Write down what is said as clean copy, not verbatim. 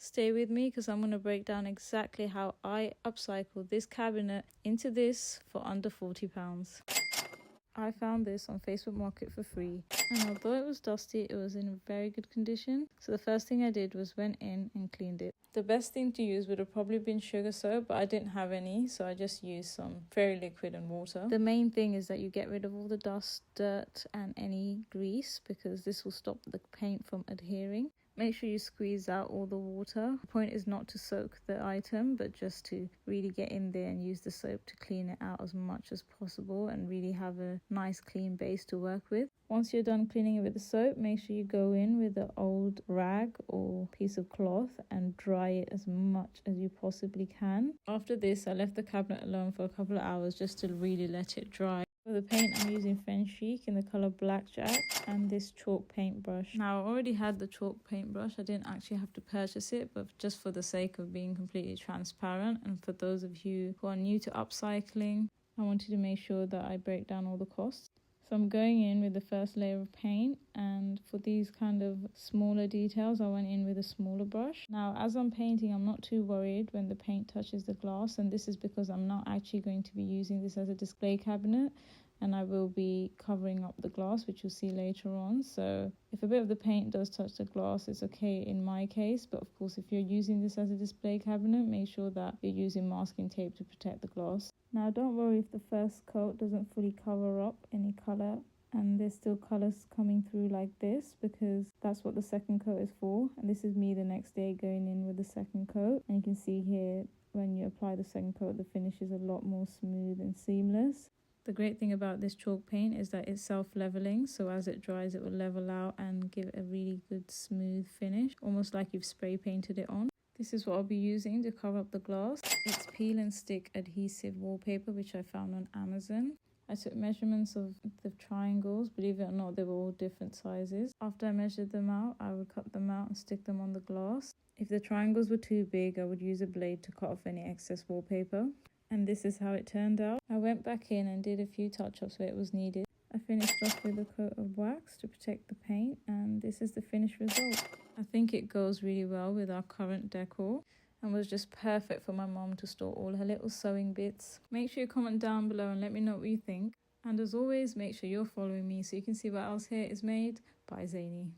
Stay with me because I'm going to break down exactly how I upcycled this cabinet into this for under £40. I found this on Facebook Market for free, and although it was dusty, it was in very good condition. So the first thing I did was went in and cleaned it. The best thing to use would have probably been sugar soap, but I didn't have any, so I just used some fairy liquid and water. The main thing is that you get rid of all the dust, dirt and any grease, because this will stop the paint from adhering. Make sure you squeeze out all the water. The point is not to soak the item, but just to really get in there and use the soap to clean it out as much as possible and really have a nice clean base to work with. Once you're done cleaning it with the soap, make sure you go in with an old rag or piece of cloth and dry it as much as you possibly can. After this, I left the cabinet alone for a couple of hours just to really let it dry. For the paint, I'm using Fen Chic in the colour Blackjack and this chalk paintbrush. Now, I already had the chalk paintbrush. I didn't actually have to purchase it, but just for the sake of being completely transparent, and for those of you who are new to upcycling, I wanted to make sure that I break down all the costs. So I'm going in with the first layer of paint, and for these kind of smaller details I went in with a smaller brush. Now as I'm painting, I'm not too worried when the paint touches the glass, and this is because I'm not actually going to be using this as a display cabinet, and I will be covering up the glass, which you'll see later on. So if a bit of the paint does touch the glass, it's okay in my case, but of course if you're using this as a display cabinet, make sure that you're using masking tape to protect the glass. Now don't worry if the first coat doesn't fully cover up any colour and there's still colours coming through like this, because that's what the second coat is for. And this is me the next day going in with the second coat, and you can see here when you apply the second coat, the finish is a lot more smooth and seamless. The great thing about this chalk paint is that it's self-leveling, so as it dries it will level out and give a really good smooth finish, almost like you've spray painted it on. This is what I'll be using to cover up the glass. It's peel and stick adhesive wallpaper, which I found on Amazon. I took measurements of the triangles. Believe it or not, they were all different sizes. After I measured them out, I would cut them out and stick them on the glass. If the triangles were too big, I would use a blade to cut off any excess wallpaper. And this is how it turned out. I went back in and did a few touch-ups where it was needed. I finished off with a coat of wax to protect the paint, and this is the finished result. I think it goes really well with our current decor and was just perfect for my mom to store all her little sewing bits. Make sure you comment down below and let me know what you think. And as always, make sure you're following me so you can see what else here is made by Zany.